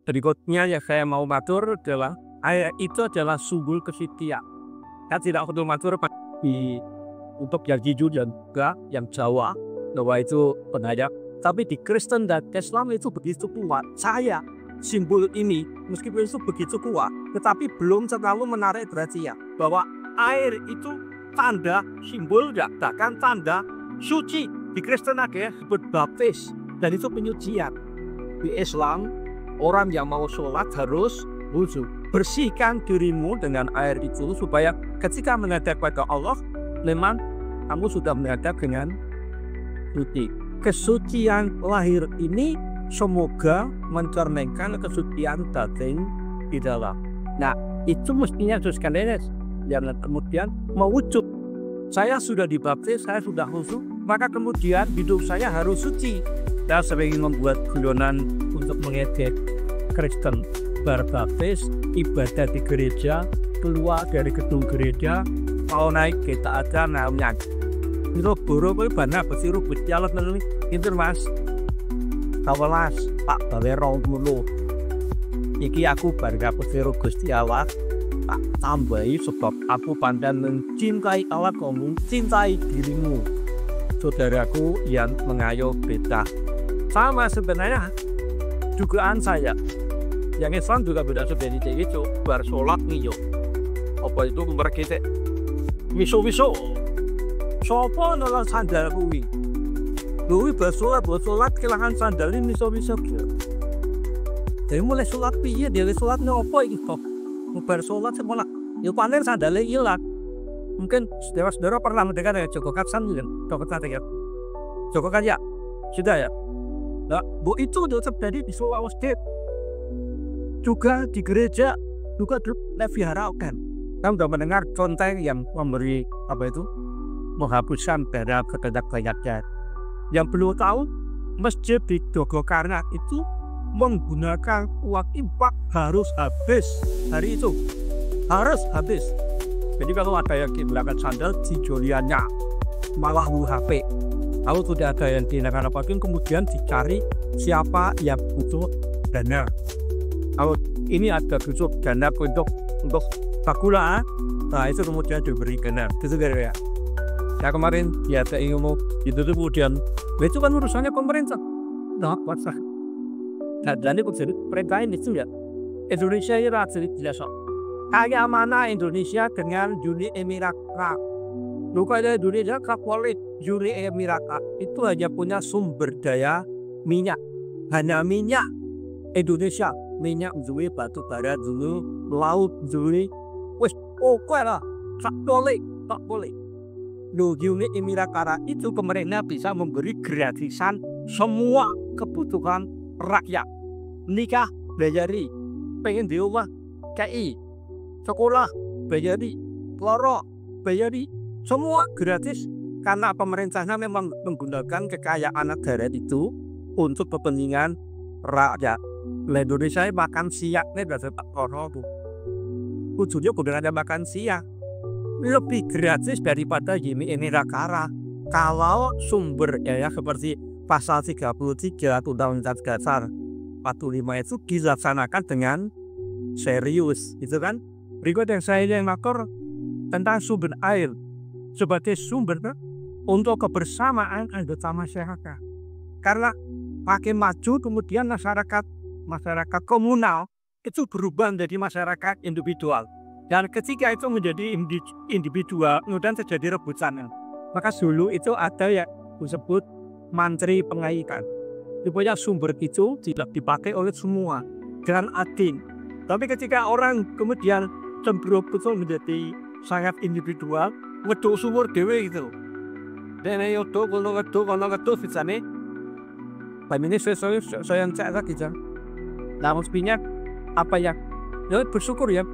Berikutnya yang saya mau matur adalah air itu adalah sumber kesetiaan. Saya tidak perlu matur di untuk yang jujur dan juga yang Jawa bahwa itu benar. Tapi di Kristen dan Islam itu begitu kuat. Saya simbol ini meskipun itu begitu kuat, tetapi belum terlalu menarik perhatian bahwa air itu tanda simbol bahkan tanda suci. Di Kristen ada disebut baptis dan itu penyucian. Di Islam orang yang mau sholat harus wudu. Bersihkan dirimu dengan air itu supaya ketika menghadap kepada Allah, memang kamu sudah menghadap dengan suci. Kesucian lahir ini semoga mencerminkan kesucian batin di dalam. Nah, itu mestinya sekalian jangan kemudian mewujud. Saya sudah dibaptis, saya sudah khusyuk, maka kemudian hidup saya harus suci. Saya sering membuat guyonan untuk mengejek Kristen berbaptis, ibadah di gereja, keluar dari gedung gereja, mau naik kita ada namanya. Itu buru banyak besiru berjalan melalui itu mas. Kawelas Pak Balerong dulu. Iki aku barga besiru Gusti Allah. Tak tambahi sebab aku pandai mencintai Allah, kamu cintai dirimu. Saudaraku yang mengayuh beda. Sama sebenarnya dugaan saya. Yang Islam juga beda seperti itu. Bersolat nih yo. Apa itu berkite? Miso. Sopo nolak sandal kuwi. Kuwi bersolat kelangan sandal ini miso. Jadi mulai solat piye? Dia solat nopo iki kok? Bersolat semola. Yo panen sandalnya hilang. Mungkin saudara-saudara pernah mendengar ya Joko Kapsan kan? Joko kan ya? Sudah ya? Nah, bu itu sudah terjadi di Sulawesi. Juga di gereja, juga diharapkan. Kamu sudah mendengar contoh yang memberi apa itu? Menghapuskan darah kepada rakyatnya. Yang perlu tahu, masjid di Jogokarna itu menggunakan uang infak harus habis hari itu. Harus habis. Jadi kalau ada yang menggunakan sandal di Juliannya malah HP. Kalau tidak ada yang digunakan apapun, kemudian dicari siapa yang butuh dana. Kalau ini ada butuh dana untuk bakula, nah itu kemudian diberi dana. Itu kira-kira. Ya kemarin ya ada ilmu itu kemudian itu kan urusannya pemerintah. Nah, what's dan ini perintah ini itu ya. Indonesia ini rasanya jelas. Kayak mana Indonesia dengan Uni Emirat Arab? Bukannya Indonesia Katolik, Uni Emirat Arab itu hanya punya sumber daya minyak, hanya minyak. Indonesia minyak dulu, batu bara dulu, laut dulu, wes pokoknya lah, tak boleh. Uni Emirat Arab itu pemerintah bisa memberi gratisan semua kebutuhan rakyat. Nikah bayari, pengen di rumah KI, sekolah bayari, lorok bayari, semua gratis karena pemerintahnya memang menggunakan kekayaan negara itu untuk kepentingan rakyat. Indonesia makan siang nih berarti tak lorok. Ujungnya gunakannya makan siang lebih gratis daripada ini rakara. Kalau sumber ya seperti pasal 33 Undang-Undang Dasar 45 itu dilaksanakan dengan serius, itu kan? Berikut yang saya makor tentang sumber air sebagai sumber untuk kebersamaan anggota masyarakat. Karena makin maju kemudian masyarakat komunal itu berubah menjadi masyarakat individual. Dan ketika itu menjadi individual, kemudian terjadi rebutan. Maka dulu itu ada yang disebut mantri pengaikan. Supaya sumber itu tidak dipakai oleh semua dengan adil. Tapi ketika orang kemudian cenderung betul menjadi sangat individual, ngeduk sumur dewe itu. Dan itu kalau ngeduk misalnya, ini saya yang cek lagi jam. Nah mestinya apa ya? Bersyukur ya.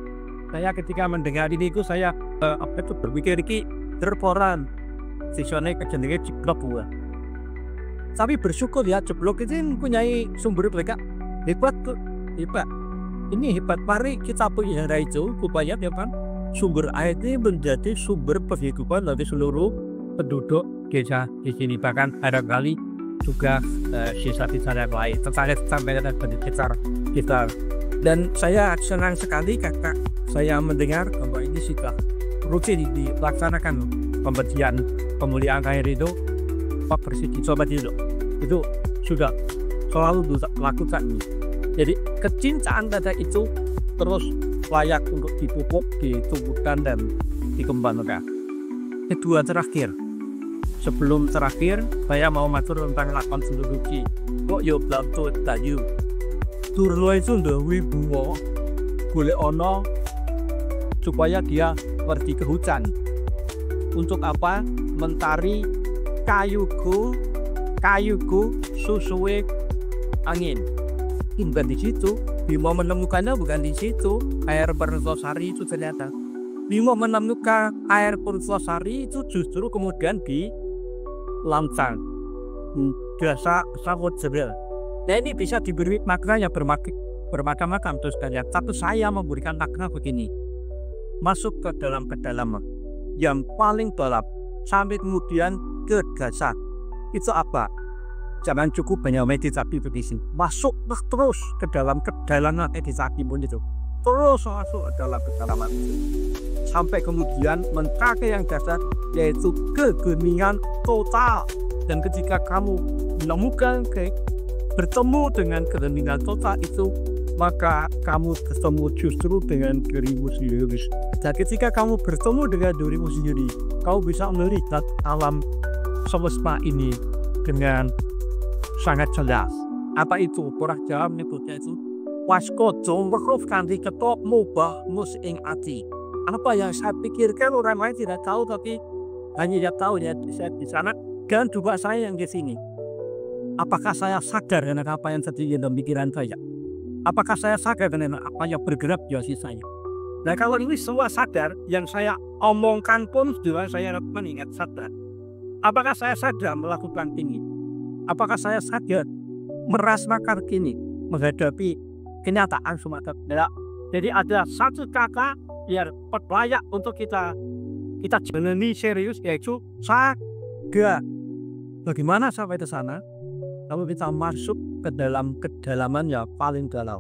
Saya ketika mendengar ini itu saya berpikir ini terporan. Siswanya kecenderungan ciplok gua. Tapi bersyukur ya jeblok itu mempunyai sumber mereka hebat. Ini hebat. Mari kita punya itu supaya sumber air ini menjadi sumber penghidupan dari seluruh penduduk desa di sini. Bahkan ada kali juga sisa-sisa yang lain. Tertarik sampai dengan sekitar. Dan saya senang sekali kakak saya mendengar bahwa ini sudah rutin dilaksanakan pemulihan air itu Pak Presiden Sobat Hidup itu sudah selalu melakukan ini. Jadi kecintaan pada itu terus layak untuk dipupuk, ditumbuhkan dan dikembangkan. Kedua terakhir, sebelum terakhir saya mau matur tentang lakon Sunduluki. Kok yo blamtu tayu turlo itu ndawi bunga golek ono supaya dia pergi ke hutan. Untuk apa? Mentari kayuku susuwe angin. Bukan di situ. Bimo menemukannya bukan di situ. Air Pertosari itu ternyata. Bimo menemukan air Pertosari itu justru kemudian di Lamsang. Biasa sawut sebel. Nah ini bisa diberi makna yang bermacam-macam terus kalian. Tapi saya memberikan makna begini. Masuk ke dalam kedalaman yang paling dalam sampai kemudian ke dasar. Itu apa? Jangan cukup banyak meditasi di sini. Masuk terus ke dalam kedalaman meditasi pun itu. Terus masuk ke dalam kedalaman itu. Sampai kemudian mencapai yang dasar yaitu kegeningan total. Dan ketika kamu menemukan bertemu dengan keheningan total itu, maka kamu bertemu justru dengan dirimu sendiri. Dan ketika kamu bertemu dengan dirimu sendiri, kamu bisa melihat alam semesta ini dengan sangat jelas. Apa itu? Porah Jawa menyebutnya itu waskodo weruh kanthi ketok mubah mus ing ati. Apa yang saya pikirkan orang lain tidak tahu, tapi hanya dia tahu ya saya di sana dan juga saya yang di sini. Apakah saya sadar dengan apa yang terjadi dalam pikiran saya? Apakah saya sadar dengan apa yang bergerak di hati saya? Nah kalau ini semua sadar, yang saya omongkan pun juga saya mengingat sadar. Apakah saya sadar melakukan ini? Apakah saya sadar merasakan ini menghadapi kenyataan semacam ini? Jadi ada satu kata yang layak untuk kita jalani serius, yaitu sadar. Bagaimana sampai ke sana? Kalau kita masuk ke dalam kedalaman yang paling dalam,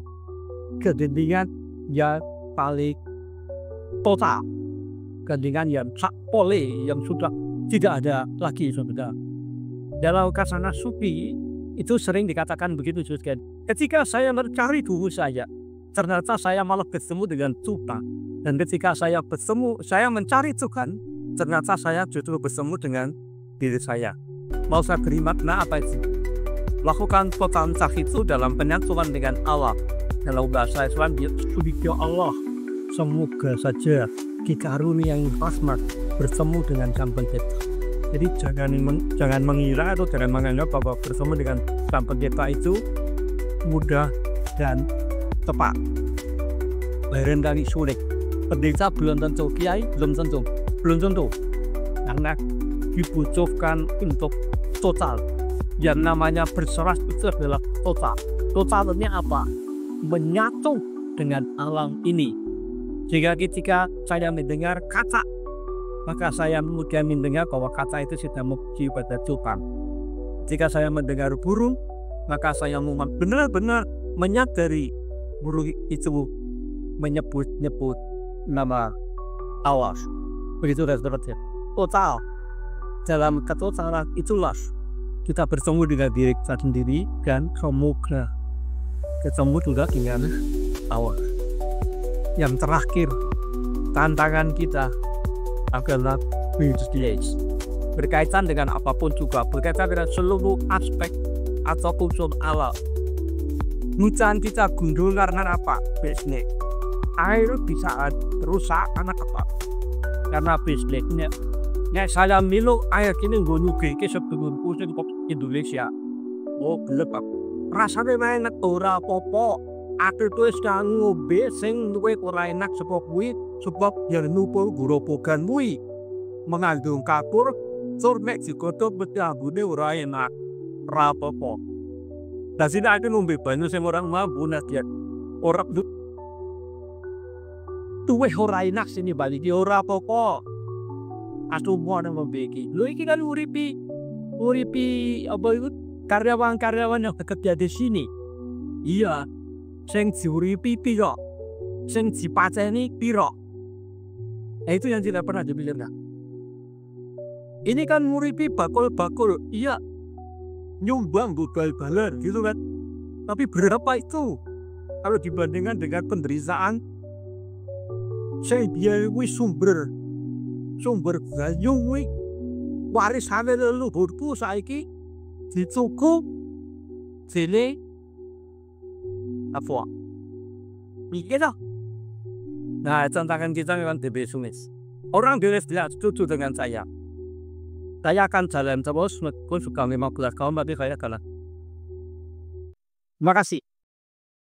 keheningan yang paling total, keheningan yang sakpole, yang sudah tidak ada lagi sudah. Dalam kasana sufi itu sering dikatakan begitu juga. Ketika saya mencari diri saya, ternyata saya malah bertemu dengan Tuhan. Dan ketika saya mencari Tuhan, ternyata saya justru bertemu dengan diri saya. Mau saya beri makna apa itu? Lakukan total itu dalam penyatuan dengan Allah. Dalam bahasa Islam, ya Allah, semoga saja kita karuni yang rahmat bertemu dengan Sang Pencipta. Jadi jangan mengira atau jangan menganggap bahwa bertemu dengan Sang Pencipta itu mudah dan tepat. Lain kali sulit. Pendeta belum tentu, kiai belum tentu. Karena dibutuhkan untuk total. Yang namanya berserah itu adalah total. Totalnya apa? Menyatu dengan alam ini. Jika ketika saya mendengar kata, maka saya kemudian mendengar bahwa kata itu sudah memuji pada Tuhan. Jika saya mendengar burung, maka saya benar-benar menyadari burung itu menyebut nama Allah. Begitu dan seterusnya. Total. Dalam ketotalan itulah kita bertemu dengan diri kita sendiri dan semoga ketemu juga dengan Allah. Yang terakhir, tantangan kita adalah business. Berkaitan dengan apapun juga, berkaitan dengan seluruh aspek atau unsur alam. Hujan kita gundul karena apa? Bisnis. Air bisa rusak karena apa? Karena bisnisnya. Nek saya minum air kini gue nyugi ke sebelum pusing kok Indonesia. Oh gelap aku. Rasanya enak ora apa-apa. Aku tuh sedang ngombe sing luwih ora enak sebab yang nupul goropogan kuwi mengandung kapur tur nek digodhog mesti ambune ora enak. Ora apa-apa. Lah sing aku ngombe banyu sing orang mampu dia ora tuweh ora enak sini bali di ora apa-apa. Aku mau nang membeki. Lu iki kan uripi apa itu karyawan-karyawan yang bekerja di sini, iya, sing diuripi piro, sing dipaceni piro. Nah, itu yang tidak pernah dipikirkan. Ini kan nguripi bakul-bakul, iya, nyumbang bal-balan gitu kan. Tapi berapa itu kalau dibandingkan dengan penderitaan saya biaya sumber banyu kuwi warisane leluhurku saiki dicukup dene apa? Mikir dah. Nah, tantangan kita memang lebih sulit. Orang tidak setuju dengan saya. Saya akan jalan terus meskipun sudah 15 tahun tapi saya kalah. Terima kasih.